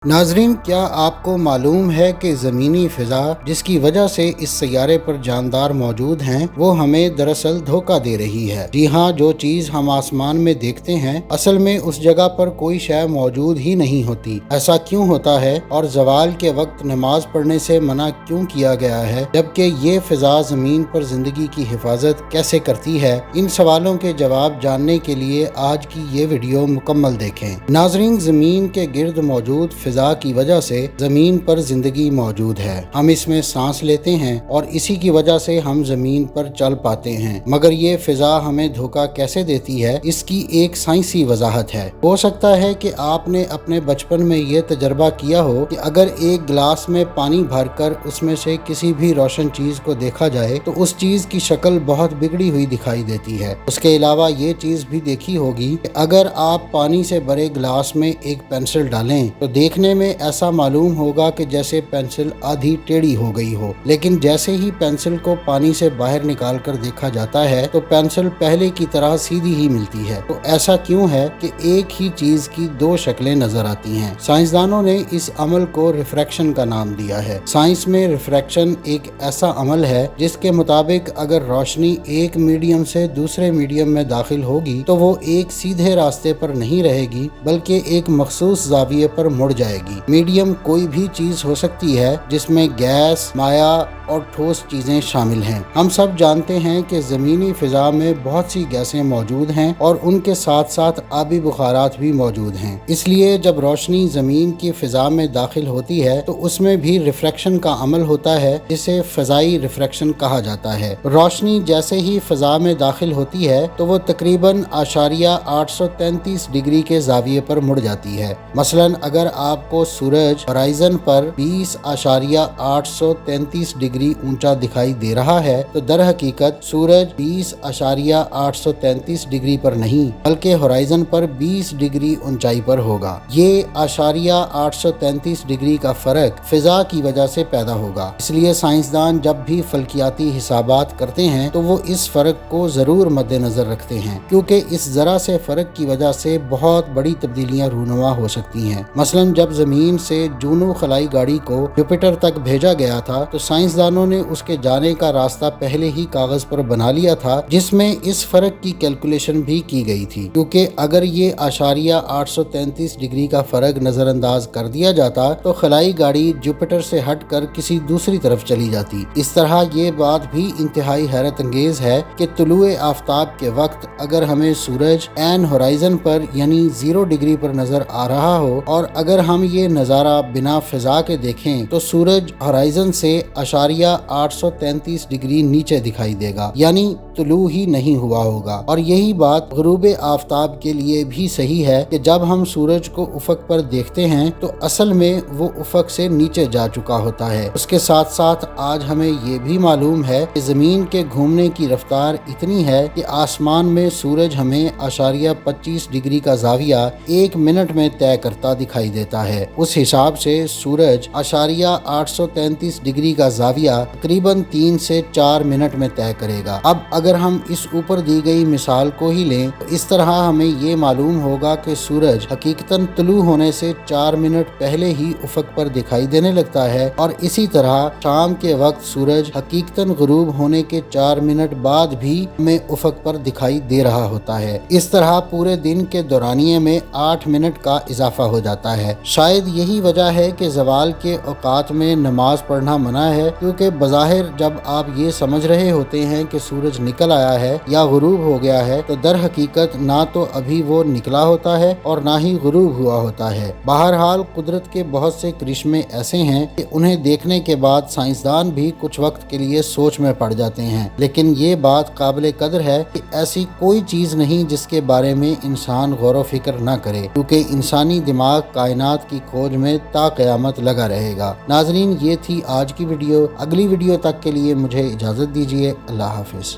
नाजरीन, क्या आपको मालूम है कि ज़मीनी फ़िज़ा जिसकी वजह से इस सैयारे पर जानदार मौजूद हैं वो हमें दरअसल धोखा दे रही है। जी हाँ, जो चीज़ हम आसमान में देखते हैं असल में उस जगह पर कोई शय मौजूद ही नहीं होती। ऐसा क्यों होता है और ज़वाल के वक्त नमाज पढ़ने से मना क्यों किया गया है, जबकि ये फ़िज़ा ज़मीन पर ज़िंदगी की हिफाजत कैसे करती है? इन सवालों के जवाब जानने के लिए आज की ये वीडियो मुकम्मल देखें। नाजरीन, ज़मीन के गिर्द मौजूद फ़िज़ा की वजह से ज़मीन पर ज़िंदगी मौजूद है। हम इसमें सांस लेते हैं और इसी की वजह से हम ज़मीन पर चल पाते हैं। मगर ये फ़िज़ा हमें धोखा कैसे देती है, इसकी एक साइंसी वजाहत है। हो सकता है कि आपने अपने बचपन में ये तजर्बा किया हो कि अगर एक गिलास में पानी भरकर उसमें से किसी भी रोशन चीज़ को देखा जाए तो उस चीज़ की शक्ल बहुत बिगड़ी हुई दिखाई देती है। उसके अलावा ये चीज़ भी देखी होगी कि अगर आप पानी से भरे गिलास में एक पेंसिल डालें तो देखने में ऐसा मालूम होगा कि जैसे पेंसिल आधी टेढ़ी हो गई हो, लेकिन जैसे ही पेंसिल को पानी से बाहर निकाल कर देखा जाता है तो पेंसिल पहले की तरह सीधी ही मिलती है। तो ऐसा क्यों है कि एक ही चीज की दो शक्लें नजर आती हैं? साइंसदानों ने इस अमल को रिफ्रैक्शन का नाम दिया है। साइंस में रिफ्रैक्शन एक ऐसा अमल है जिसके मुताबिक अगर रोशनी एक मीडियम से दूसरे मीडियम में दाखिल होगी तो वो एक सीधे रास्ते पर नहीं रहेगी बल्कि एक मखसूस जाविये पर मुड़ जाएगी। मीडियम कोई भी चीज हो सकती है जिसमें गैस, माया और ठोस चीजें शामिल हैं। हम सब जानते हैं कि जमीनी फिजा में बहुत सी गैसें मौजूद हैं और उनके साथ साथ आबी बुखारात भी मौजूद हैं। इसलिए जब रोशनी जमीन की फिजा में दाखिल होती है तो उसमें भी रिफ्रैक्शन का अमल होता है जिसे फ़ज़ाई रिफ्रैक्शन कहा जाता है। रोशनी जैसे ही फिजा में दाखिल होती है तो वो तकरीबन 833 डिग्री के जाविये पर मुड़ जाती है। मसलन अगर आपको सूरज होराइजन पर 20.833 डिग्री ऊंचा दिखाई दे रहा है तो दर हकीकत सूरज 20.833 डिग्री पर नहीं बल्कि होराइजन पर 20 डिग्री ऊंचाई पर होगा। ये 833 डिग्री का फर्क फिजा की वजह से पैदा होगा। इसलिए साइंसदान जब भी फल्कियाती हिसाबात करते हैं तो वो इस फर्क को जरूर मद्देनजर रखते हैं, क्योंकि इस जरा से फर्क की वजह से बहुत बड़ी तब्दीलियां रूनुमा हो सकती हैं। मसलन जब जमीन से जूनो खलाई गाड़ी को जुपिटर तक भेजा गया था तो साइंसदानों ने उसके जाने का रास्ता पहले ही कागज पर बना लिया था, जिसमें इस फर्क की कैलकुलेशन भी की गई थी, क्योंकि अगर ये 833 डिग्री का फर्क नजरअंदाज कर दिया जाता तो खलाई गाड़ी जुपिटर से हटकर किसी दूसरी तरफ चली जाती। इस तरह ये बात भी इंतहाई हैरत अंगेज है कि तुलुए आफ्ताब के वक्त अगर हमें सूरज एन होराइजन पर यानी 0 डिग्री पर नजर आ रहा हो और अगर हम ये नज़ारा बिना फिजा के देखें तो सूरज होराइजन से 833 डिग्री नीचे दिखाई देगा, यानी तुलू ही नहीं हुआ होगा। और यही बात गुरूबे आफ्ताब के लिए भी सही है कि जब हम सूरज को उफक पर देखते हैं तो असल में वो उफक से नीचे जा चुका होता है। उसके साथ साथ आज हमें ये भी मालूम है कि जमीन के घूमने की रफ्तार इतनी है कि आसमान में सूरज हमें 25 डिग्री का जाविया 1 मिनट में तय करता दिखाई देता है। उस हिसाब से सूरज 833 डिग्री का जाविया तकरीबन 3 से 4 मिनट में तय करेगा। अब अगर हम इस ऊपर दी गई मिसाल को ही लें तो इस तरह हमें ये मालूम होगा कि सूरज हकीकतन तुलू होने से 4 मिनट पहले ही उफक पर दिखाई देने लगता है और इसी तरह शाम के वक्त सूरज हकीकतन गुरूब होने के 4 मिनट बाद भी हमें उफक पर दिखाई दे रहा होता है। इस तरह पूरे दिन के दौरानिये में 8 मिनट का इजाफा हो जाता है। शायद यही वजह है कि ज़वाल के औकात में नमाज पढ़ना मना है, क्योंकि बज़ाहिर जब आप ये समझ रहे होते हैं कि सूरज निकल आया है या गुरूब हो गया है तो दर हकीकत ना तो अभी वो निकला होता है और ना ही गुरूब हुआ होता है। बहरहाल कुदरत के बहुत से करिश्मे ऐसे हैं कि उन्हें देखने के बाद साइंसदान भी कुछ वक्त के लिए सोच में पड़ जाते हैं, लेकिन ये बात काबिल कदर है कि ऐसी कोई चीज नहीं जिसके बारे में इंसान गौर फिक्र न करे, क्योंकि इंसानी दिमाग कायनात की खोज में ता क़यामत लगा रहेगा। नाजरीन, ये थी आज की वीडियो। अगली वीडियो तक के लिए मुझे इजाज़त दीजिए। अल्लाह हाफिज़।